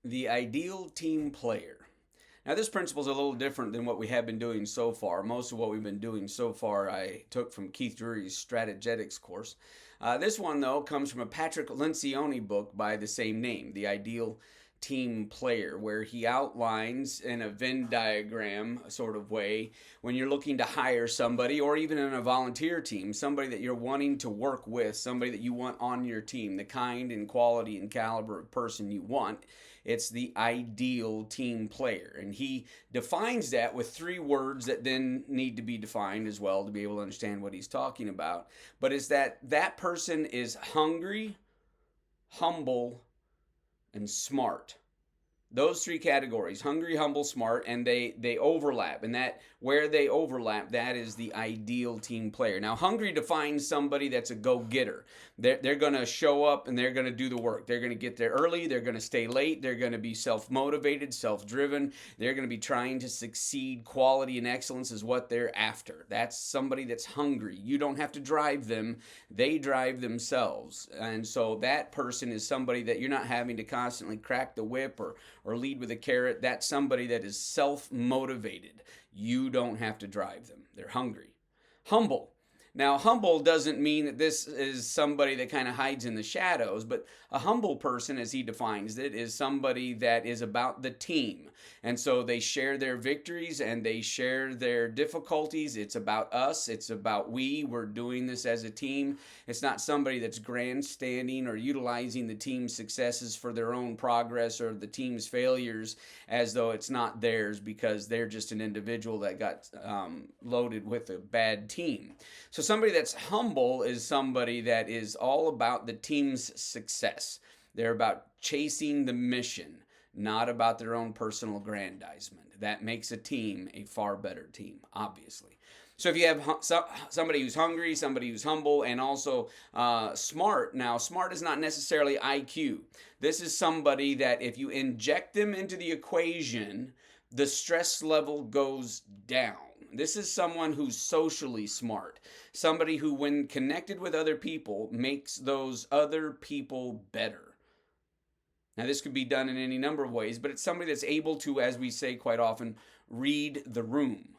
The ideal team player. Now, this principle is a little different than what we have been doing so far. Most of what we've been doing so far I took from Keith Drury's Strategetics course. This one, though, comes from a Patrick Lencioni book by the same name, The Ideal Team Player, where he outlines in a Venn diagram sort of way when you're looking to hire somebody, or even in a volunteer team, somebody that you're wanting to work with, somebody that you want on your team, the kind and quality and caliber of person you want. It's the ideal team player. And he defines that with three words that then need to be defined as well to be able to understand what he's talking about. But it's that person is hungry, humble, and smart. Those three categories: hungry, humble, smart, and they overlap. And that where they overlap, that is the ideal team player. Now, hungry defines somebody that's a go-getter. They're going to show up and they're going to do the work. They're going to get there early, they're going to stay late, they're going to be self-motivated, self-driven, they're going to be trying to succeed. Quality and excellence is what they're after. That's somebody that's hungry. You don't have to drive them, they drive themselves. And so that person is somebody that you're not having to constantly crack the whip or lead with a carrot. That's somebody that is self-motivated. You don't have to drive them. They're hungry. Humble. Now, humble doesn't mean that this is somebody that kind of hides in the shadows, but a humble person, as he defines it, is somebody that is about the team. And so they share their victories and they share their difficulties. It's about us. It's about we're doing this as a team. It's not somebody that's grandstanding or utilizing the team's successes for their own progress or the team's failures as though it's not theirs because they're just an individual that got loaded with a bad team. So somebody that's humble is somebody that is all about the team's success. They're about chasing the mission, not about their own personal aggrandizement. That makes a team a far better team, obviously. So if you have somebody who's hungry, somebody who's humble, and also smart. Now, smart is not necessarily IQ. This is somebody that if you inject them into the equation, the stress level goes down. This is someone who's socially smart. Somebody who, when connected with other people, makes those other people better. Now, this could be done in any number of ways, but it's somebody that's able to, as we say quite often, read the room.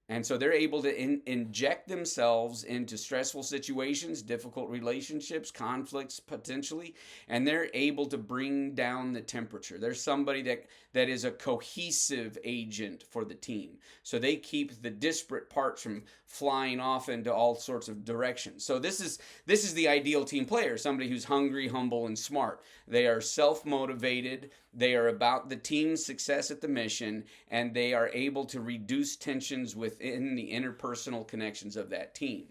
And so they're able to inject themselves into stressful situations, difficult relationships, conflicts potentially, and they're able to bring down the temperature. There's somebody that is a cohesive agent for the team. So they keep the disparate parts from flying off into all sorts of directions. So this is the ideal team player, somebody who's hungry, humble, and smart. They are self-motivated. They are about the team's success at the mission, and they are able to reduce tensions within the interpersonal connections of that team.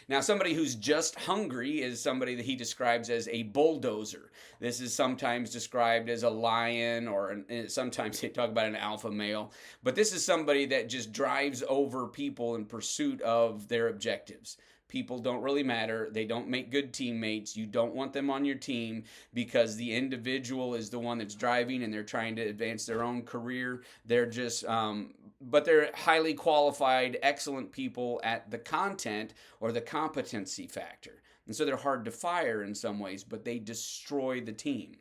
Now, somebody who's just hungry is somebody that he describes as a bulldozer. This is sometimes described as a lion, or sometimes they talk about an alpha male. But this is somebody that just drives over people in pursuit of their objectives. People don't really matter. They don't make good teammates. You don't want them on your team because the individual is the one that's driving and they're trying to advance their own career. They're just, but they're highly qualified, excellent people at the content or the competency factor. And so they're hard to fire in some ways, but they destroy the team.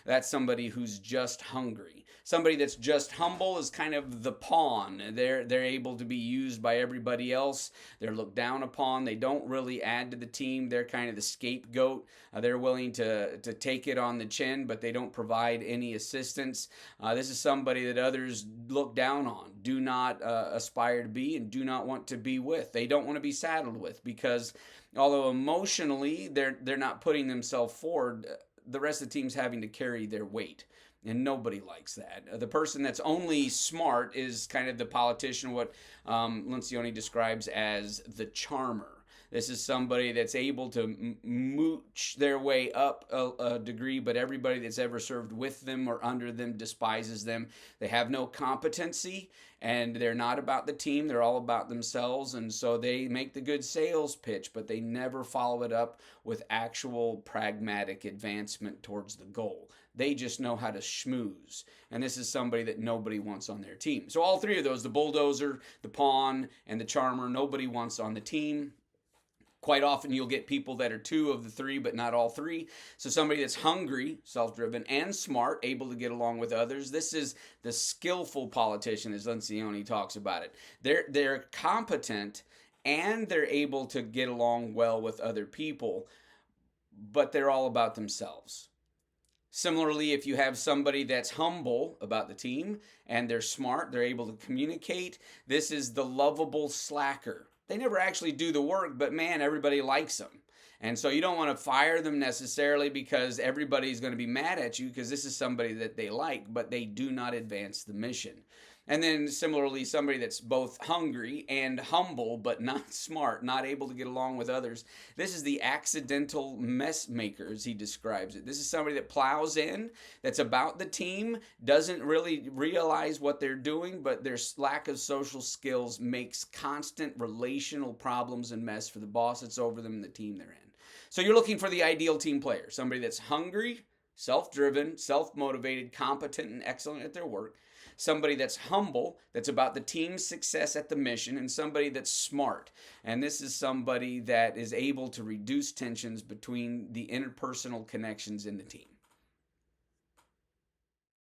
That's somebody who's just hungry. Somebody that's just humble is kind of the pawn. They're able to be used by everybody else. They're looked down upon. They don't really add to the team. They're kind of the scapegoat. They're willing to take it on the chin, but they don't provide any assistance. This is somebody that others look down on, do not aspire to be, and do not want to be with. They don't want to be saddled with because although emotionally they're not putting themselves forward, the rest of the team's having to carry their weight. And nobody likes that. The person that's only smart is kind of the politician, what Lencioni describes as the charmer. This is somebody that's able to mooch their way up a degree, but everybody that's ever served with them or under them despises them. They have no competency, and they're not about the team. They're all about themselves, and so they make the good sales pitch, but they never follow it up with actual pragmatic advancement towards the goal. They just know how to schmooze, and this is somebody that nobody wants on their team. So all three of those, the bulldozer, the pawn, and the charmer, nobody wants on the team. Quite often you'll get people that are two of the three, but not all three. So somebody that's hungry, self-driven, and smart, able to get along with others. This is the skillful politician, as Lencioni talks about it. They're competent and they're able to get along well with other people, but they're all about themselves. Similarly, if you have somebody that's humble about the team and they're smart, they're able to communicate, this is the lovable slacker. They never actually do the work, but man, everybody likes them. And so you don't want to fire them necessarily because everybody's going to be mad at you because this is somebody that they like, but they do not advance the mission. And then similarly, somebody that's both hungry and humble, but not smart, not able to get along with others. This is the accidental mess maker, as he describes it. This is somebody that plows in, that's about the team, doesn't really realize what they're doing, but their lack of social skills makes constant relational problems and mess for the boss that's over them and the team they're in. So you're looking for the ideal team player, somebody that's hungry, self-driven, self-motivated, competent, and excellent at their work. Somebody that's humble, that's about the team's success at the mission, and somebody that's smart. And this is somebody that is able to reduce tensions between the interpersonal connections in the team.